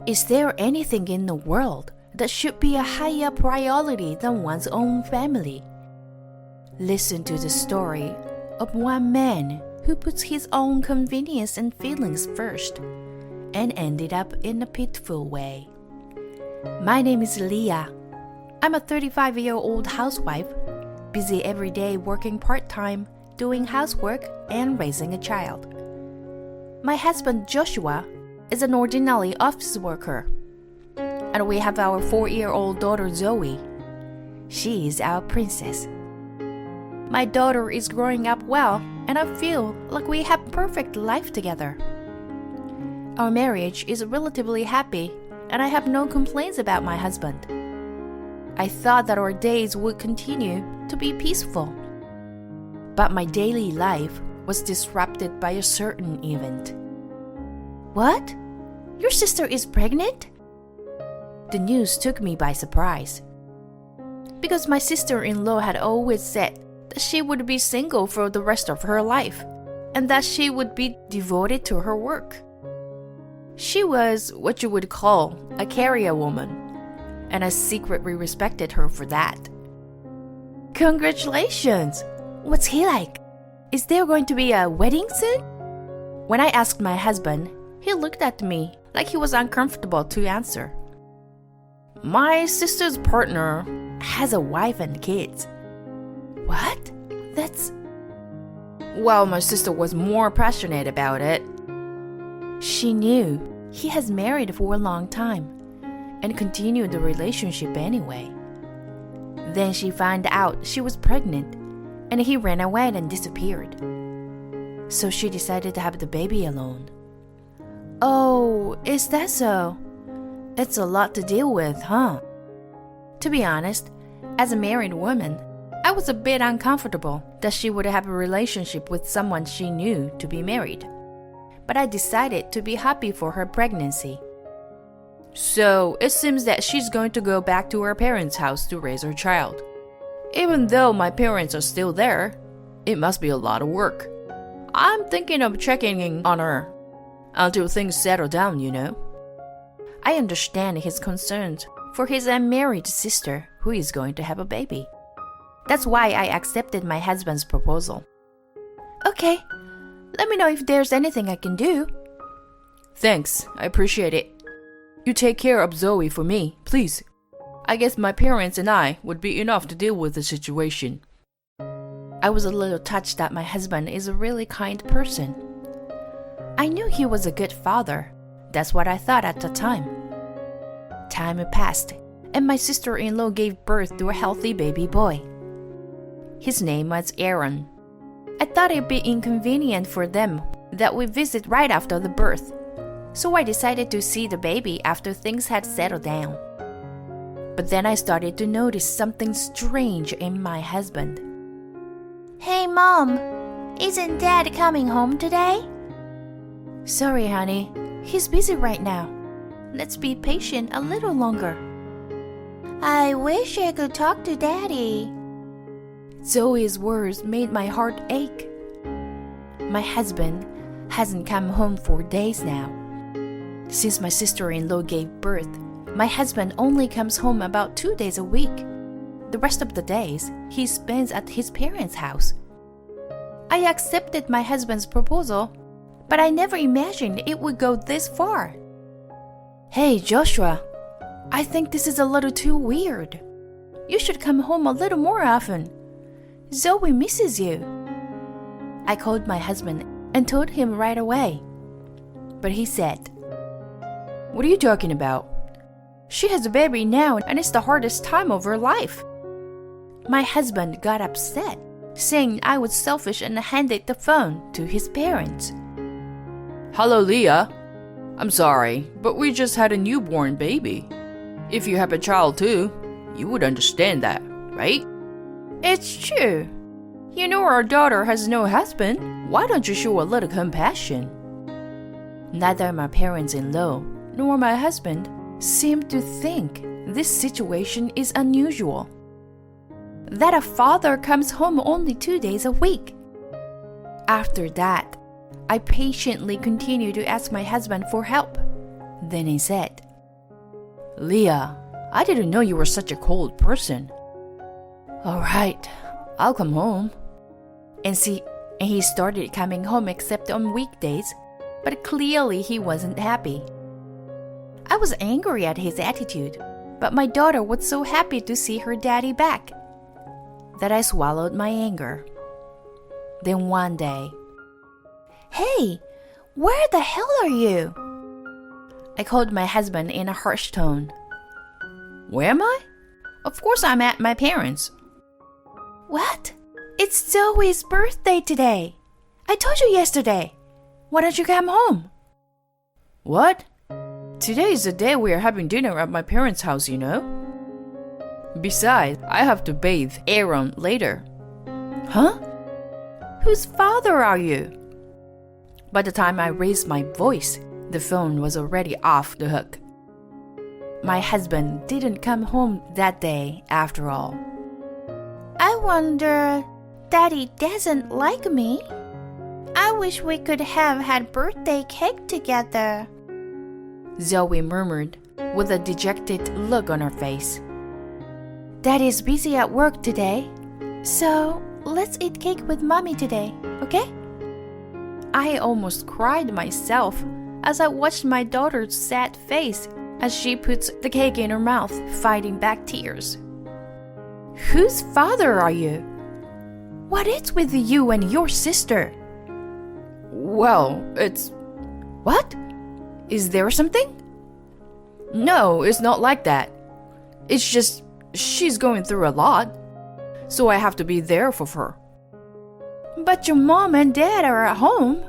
Is there anything in the world that should be a higher priority than one's own family? Listen to the story of one man who puts his own convenience and feelings first and ended up in a pitiful way. My name is Leah. I'm a 35-year-old housewife, busy every day working part-time, doing housework, and raising a child. My husband Joshua is an ordinary office worker, and we have our 4-year-old daughter Zoe. She is our princess. My daughter is growing up well, and I feel like we have perfect life together. Our marriage is relatively happy, and I have no complaints about my husband. I thought that our days would continue to be peaceful. But my daily life was disrupted by a certain event. What? Your sister is pregnant? The news took me by surprise. Because my sister-in-law had always said that she would be single for the rest of her life, and that she would be devoted to her work. She was what you would call a career woman, and I secretly respected her for that. Congratulations! What's he like? Is there going to be a wedding soon? When I asked my husband, he looked at me like he was uncomfortable to answer. My sister's partner has a wife and kids. What? Well, my sister was more passionate about it. She knew he has married for a long time and continued the relationship anyway. Then she found out she was pregnant, and he ran away and disappeared. So she decided to have the baby alone. Oh, is that so? It's a lot to deal with, huh? To be honest, as a married woman, I was a bit uncomfortable that she would have a relationship with someone she knew to be married. But I decided to be happy for her pregnancy. So it seems that she's going to go back to her parents' house to raise her child. Even though my parents are still there, it must be a lot of work. I'm thinking of checking in on her until things settle down, you know. I understand his concerns for his unmarried sister who is going to have a baby. That's why I accepted my husband's proposal. Okay, let me know if there's anything I can do. Thanks, I appreciate it. You take care of Zoe for me, please. I guess my parents and I would be enough to deal with the situation. I was a little touched that my husband is a really kind person. I knew he was a good father. That's what I thought at the time. Time passed, and my sister-in-law gave birth to a healthy baby boy. His name was Aaron. I thought it'd be inconvenient for them that we visit right after the birth, so I decided to see the baby after things had settled down. But then I started to notice something strange in my husband. Hey, Mom, isn't Dad coming home today? Sorry, honey, he's busy right now. Let's be patient a little longer. I wish I could talk to Daddy. Zoe's words made my heart ache. My husband hasn't come home for days now. Since my sister-in-law gave birth, my husband only comes home about 2 days a week. The rest of the days, he spends at his parents' house. I accepted my husband's proposal, but I never imagined it would go this far. Hey, Joshua, I think this is a little too weird. You should come home a little more often. Zoe misses you. I called my husband and told him right away. But he said, What are you talking about? She has a baby now and it's the hardest time of her life. My husband got upset, saying I was selfish and handed the phone to his parents. Hello, Leah. I'm sorry, but we just had a newborn baby. If you have a child too, you would understand that, right? It's true. You know our daughter has no husband. Why don't you show a little compassion? Neither my parents-in-law nor my husband seemed to think this situation is unusual. That a father comes home only 2 days a week. After that, I patiently continued to ask my husband for help. Then he said, Leah, I didn't know you were such a cold person. All right, I'll come home. And he started coming home except on weekdays, but clearly he wasn't happy. I was angry at his attitude, but my daughter was so happy to see her daddy back that I swallowed my anger. Then one day, "Hey, where the hell are you?" I called my husband in a harsh tone. "Where am I? Of course I'm at my parents'." "What? It's Zoe's birthday today. I told you yesterday. Why don't you come home?" "What? Today is the day we are having dinner at my parents' house, you know. Besides, I have to bathe Aaron later." "Huh? Whose father are you?" By the time I raised my voice, the phone was already off the hook. My husband didn't come home that day after all. "I wonder, Daddy doesn't like me? I wish we could have had birthday cake together," Zoe murmured with a dejected look on her face. "Daddy's busy at work today, so let's eat cake with Mommy today, okay?" I almost cried myself as I watched my daughter's sad face as she puts the cake in her mouth, fighting back tears. "Whose father are you? What is with you and your sister?" "Well, it's..." "What? Is there something?" "No, it's not like that. It's just she's going through a lot, so I have to be there for her." "But your mom and dad are at home.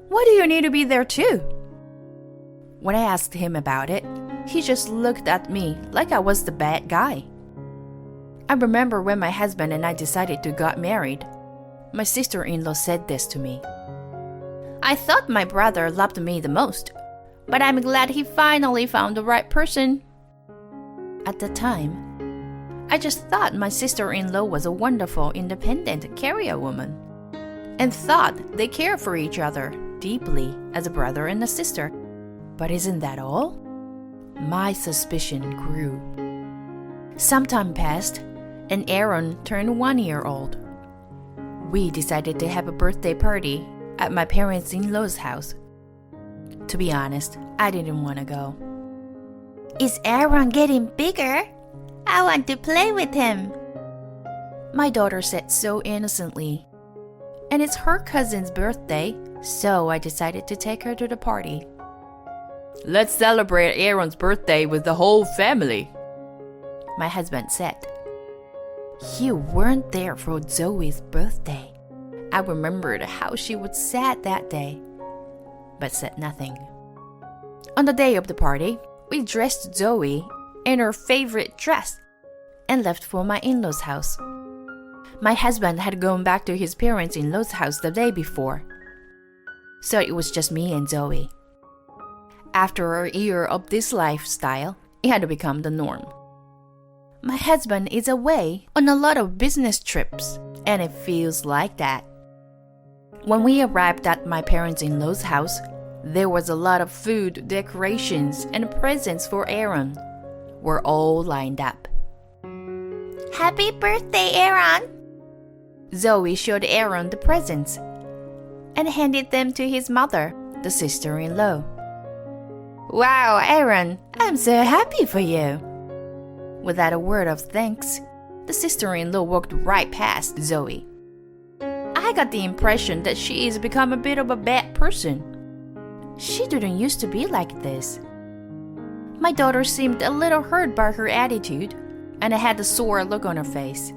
Why do you need to be there too?" When I asked him about it, he just looked at me like I was the bad guy. I remember when my husband and I decided to get married, my sister-in-law said this to me. "I thought my brother loved me the most, but I'm glad he finally found the right person." At the time, I just thought my sister-in-law was a wonderful, independent career woman, and thought they care for each other deeply as a brother and a sister. But isn't that all? My suspicion grew. Some time passed, and Aaron turned 1 year old. We decided to have a birthday party at my parents-in-law's house. To be honest, I didn't want to go. "Is Aaron getting bigger? I want to play with him," my daughter said so innocently. And it's her cousin's birthday, so I decided to take her to the party. "Let's celebrate Aaron's birthday with the whole family," my husband said. You weren't there for Zoe's birthday. I remembered how she was sad that day, but said nothing. On the day of the party, we dressed Zoe in her favorite dress and left for my in-laws' house. My husband had gone back to his parents-in-law's house the day before, so it was just me and Zoe. After a year of this lifestyle, it had become the norm. My husband is away on a lot of business trips, and it feels like that. When we arrived at my parents-in-law's house, there was a lot of food, decorations, and presents for Aaron. We're all lined up. "Happy birthday, Aaron!" Zoe showed Aaron the presents and handed them to his mother, the sister-in-law. "Wow, Aaron, I'm so happy for you." Without a word of thanks, the sister-in-law walked right past Zoe. I got the impression that she has become a bit of a bad person. She didn't used to be like this. My daughter seemed a little hurt by her attitude, and I had a sore look on her face.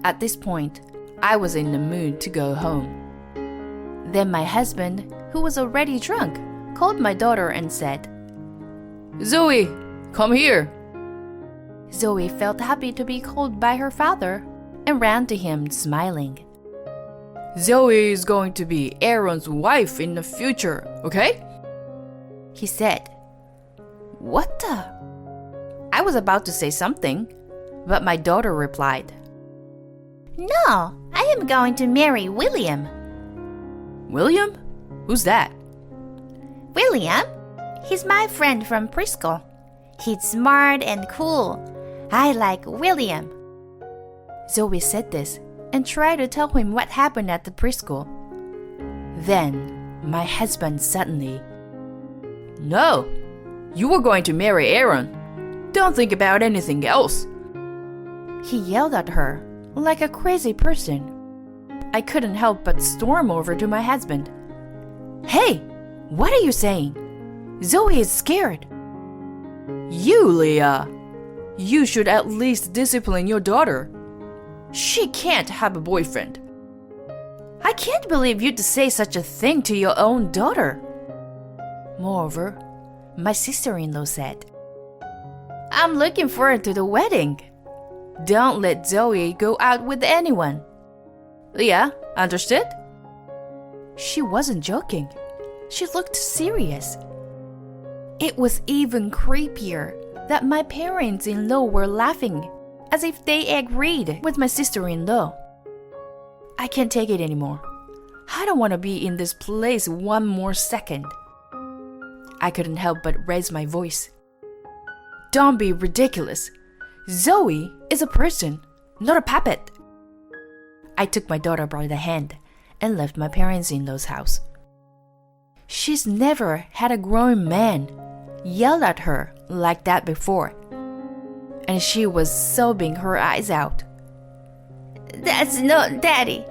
At this point, I was in the mood to go home. Then my husband, who was already drunk, called my daughter and said, "Zoe, come here." Zoe felt happy to be called by her father and ran to him smiling. "Zoe is going to be Aaron's wife in the future, okay?" he said. "What the?" I was about to say something, but my daughter replied, "No, I am going to marry William." "William? Who's that?" "William? He's my friend from preschool. He's smart and cool. I like William. Zoe said this and tried to tell him what happened at the preschool. Then, my husband suddenly, "No, you were going to marry Aaron. Don't think about anything else." He yelled at her like a crazy person. I couldn't help but storm over to my husband. "Hey, what are you saying? Zoe is scared." "You, Leah, you should at least discipline your daughter. She can't have a boyfriend." "I can't believe you'd say such a thing to your own daughter." Moreover, my sister-in-law said, "I'm looking forward to the wedding. Don't let Zoe go out with anyone." Leah, understood? She wasn't joking. She looked serious. It was even creepier that my parents-in-law were laughing as if they agreed with my sister-in-law. I can't take it anymore. I don't want to be in this place one more second. I couldn't help but raise my voice. "Don't be ridiculous. Zoe is a person, not a puppet." I took my daughter by the hand and left my parents-in-law's house. She's never had a grown man yell at her like that before, and she was sobbing her eyes out. "That's not Daddy.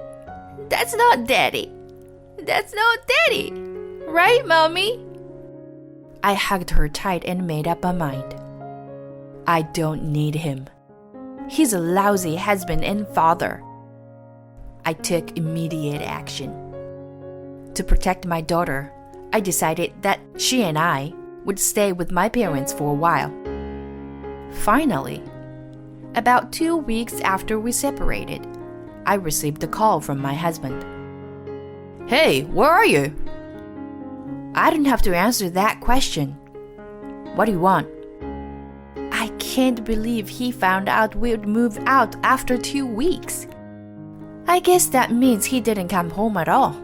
That's not Daddy. That's not Daddy. Right, Mommy?" I hugged her tight and made up my mind. I don't need him. He's a lousy husband and father. I took immediate action. To protect my daughter, I decided that she and I would stay with my parents for a while. Finally, about 2 weeks after we separated, I received a call from my husband. "Hey, where are you?" I didn't have to answer that question. "What do you want?" I can't believe he found out we'd move out after 2 weeks. I guess that means he didn't come home at all.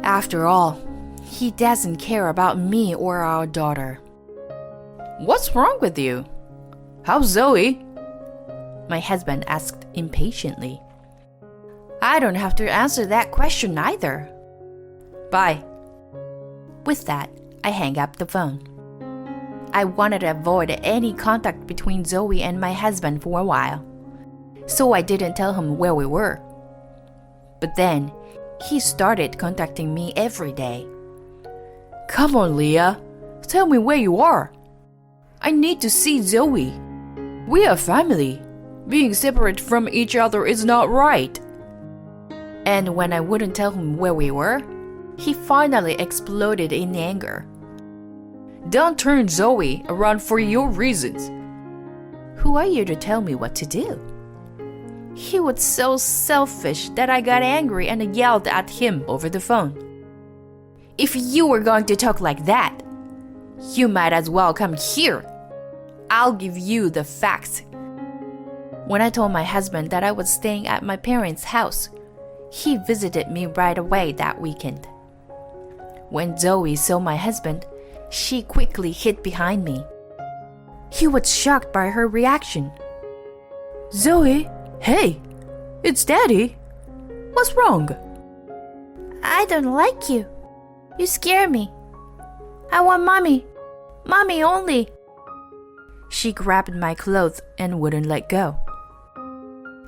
After all, he doesn't care about me or our daughter. "What's wrong with you? How's Zoe?" My husband asked impatiently. I don't have to answer that question either. Bye. With that, I hang up the phone. I wanted to avoid any contact between Zoe and my husband for a while, so I didn't tell him where we were. But then, he started contacting me every day. "Come on, Leah. Tell me where you are. I need to see Zoe. We are family. Being separate from each other is not right." And when I wouldn't tell him where we were, he finally exploded in anger. "Don't turn Zoe around for your reasons. Who are you to tell me what to do?" He was so selfish that I got angry and yelled at him over the phone. "If you were going to talk like that, you might as well come here. I'll give you the facts." When I told my husband that I was staying at my parents' house, he visited me right away that weekend. When Zoe saw my husband, she quickly hid behind me. He was shocked by her reaction. "Zoe, hey, it's Daddy. What's wrong?" "I don't like you. You scare me. I want Mommy. Mommy only." She grabbed my clothes and wouldn't let go.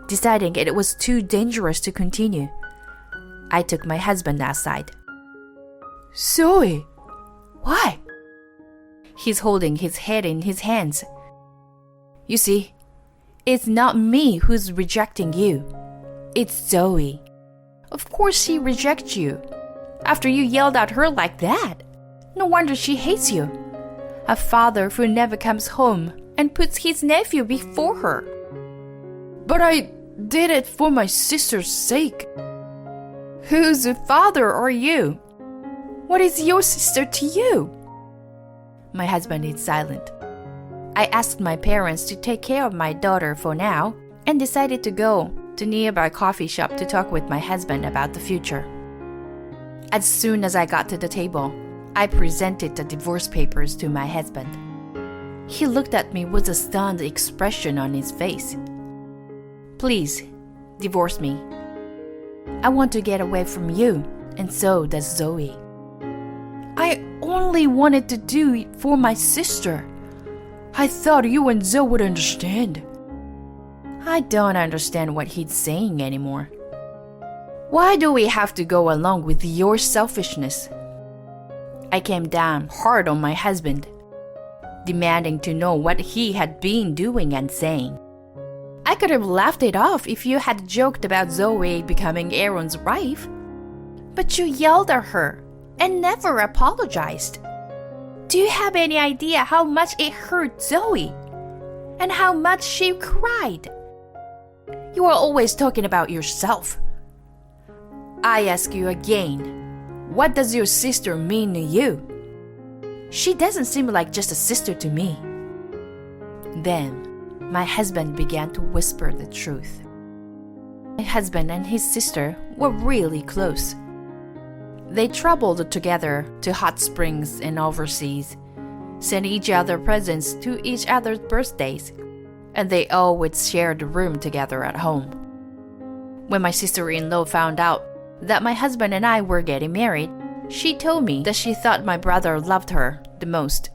Deciding it was too dangerous to continue, I took my husband outside. "Zoe, why?" He's holding his head in his hands. "You see, it's not me who's rejecting you. It's Zoe. Of course she rejects you. After you yelled at her like that, no wonder she hates you. A father who never comes home and puts his nephew before her." "But I did it for my sister's sake." "Whose father are you? What is your sister to you?" My husband is silent. I asked my parents to take care of my daughter for now and decided to go to a nearby coffee shop to talk with my husband about the future. As soon as I got to the table, I presented the divorce papers to my husband. He looked at me with a stunned expression on his face. Please, divorce me. I want to get away from you, and so does Zoe. I only wanted to do it for my sister. I thought you and Zoe would understand. I don't understand what he's saying anymore. Why do we have to go along with your selfishness? I came down hard on my husband, demanding to know what he had been doing and saying. I could have laughed it off if you had joked about Zoe becoming Aaron's wife. But you yelled at her and never apologized. Do you have any idea how much it hurt Zoe? And how much she cried? You are always talking about yourself. I ask you again, what does your sister mean to you? She doesn't seem like just a sister to me. Then, my husband began to whisper the truth. My husband and his sister were really close. They traveled together to hot springs and overseas, sent each other presents to each other's birthdays, and they always shared a room together at home. When my sister-in-law found out that my husband and I were getting married, she told me that she thought my brother loved her the most.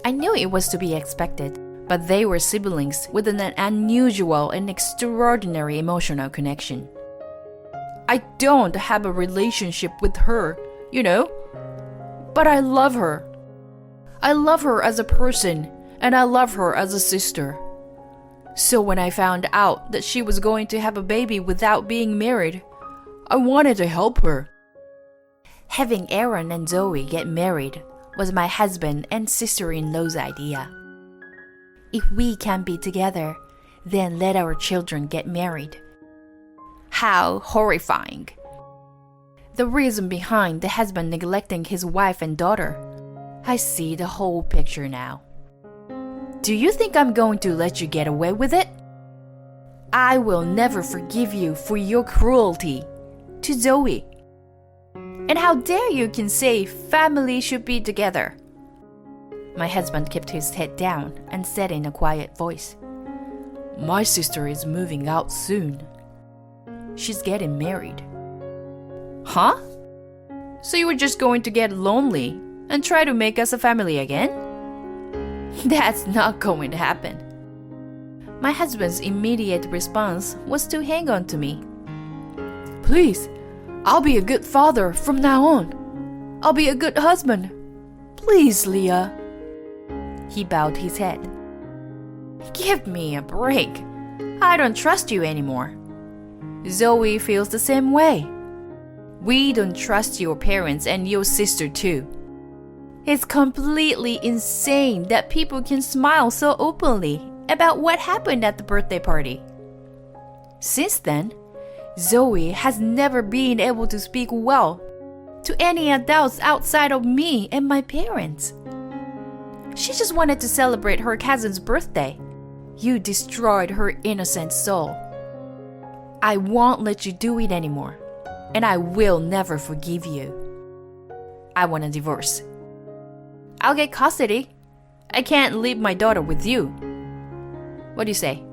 I knew it was to be expected, but they were siblings with an unusual and extraordinary emotional connection. I don't have a relationship with her, you know, but I love her. I love her as a person, and I love her as a sister. So when I found out that she was going to have a baby without being married, I wanted to help her. Having Aaron and Zoe get married was my husband and sister-in-law's idea. If we can be together, then let our children get married. How horrifying. The reason behind the husband neglecting his wife and daughter. I see the whole picture now. Do you think I'm going to let you get away with it? I will never forgive you for your cruelty to Zoe. And how dare you can say family should be together? My husband kept his head down and said in a quiet voice, My sister is moving out soon. She's getting married. Huh? So you were just going to get lonely and try to make us a family again? That's not going to happen. My husband's immediate response was to hang on to me. Please, I'll be a good father from now on. I'll be a good husband. Please, Leah. He bowed his head. Give me a break. I don't trust you anymore. Zoe feels the same way. We don't trust your parents and your sister too. It's completely insane that people can smile so openly about what happened at the birthday party. Since then, Zoe has never been able to speak well to any adults outside of me and my parents. She just wanted to celebrate her cousin's birthday. You destroyed her innocent soul. I won't let you do it anymore, and I will never forgive you. I want a divorce. I'll get custody. I can't leave my daughter with you. What do you say?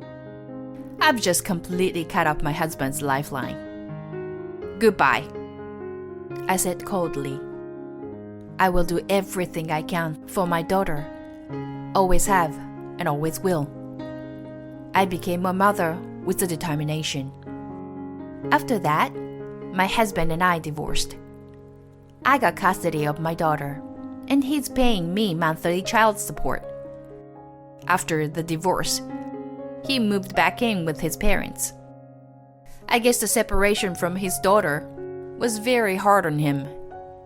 I've just completely cut off my husband's lifeline. Goodbye, I said coldly. I will do everything I can for my daughter. Always have and always will. I became a mother with a determination. After that, my husband and I divorced. I got custody of my daughter, and he's paying me monthly child support. After the divorce, he moved back in with his parents. I guess the separation from his daughter was very hard on him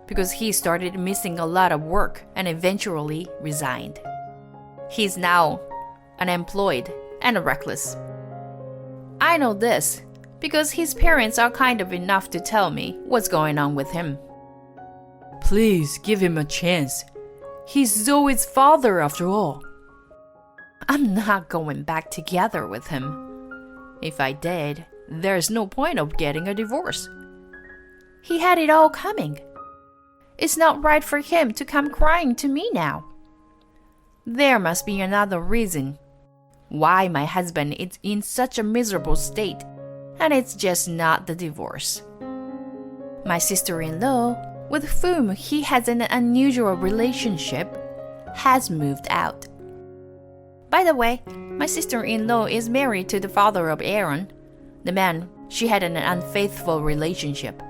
because he started missing a lot of work and eventually resigned. He's now unemployed and reckless. I know this because his parents are kind of enough to tell me what's going on with him. Please give him a chance. He's Zoe's father after all. I'm not going back together with him. If I did, there's no point of getting a divorce. He had it all coming. It's not right for him to come crying to me now. There must be another reason why my husband is in such a miserable state, and it's just not the divorce. My sister-in-law, with whom he has an unusual relationship, has moved out. By the way, my sister-in-law is married to the father of Aaron, the man she had an unfaithful relationship.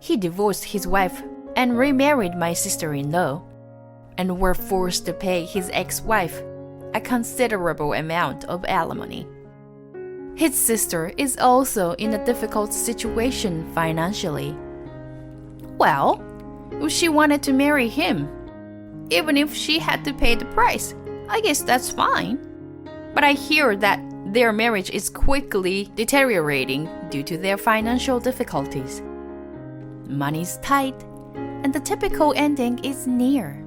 He divorced his wife and remarried my sister-in-law, and were forced to pay his ex-wife a considerable amount of alimony. His sister is also in a difficult situation financially. Well, if she wanted to marry him, even if she had to pay the price, I guess that's fine. But I hear that their marriage is quickly deteriorating due to their financial difficulties. Money's tight, and the typical ending is near.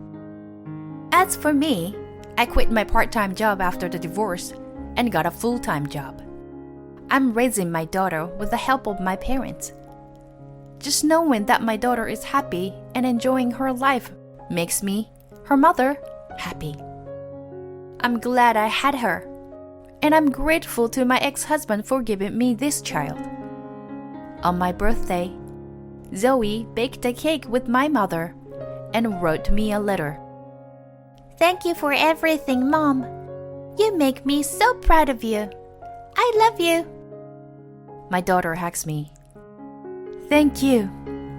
As for me, I quit my part-time job after the divorce and got a full-time job. I'm raising my daughter with the help of my parents. Just knowing that my daughter is happy and enjoying her life makes me, her mother, happy. I'm glad I had her, and I'm grateful to my ex-husband for giving me this child. On my birthday, Zoe baked a cake with my mother and wrote me a letter. Thank you for everything, Mom. You make me so proud of you. I love you. My daughter hugs me. Thank you.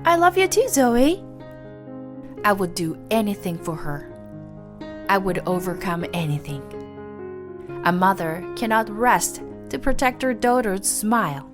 I love you too, Zoe. I would do anything for her. I would overcome anything. A mother cannot rest to protect her daughter's smile.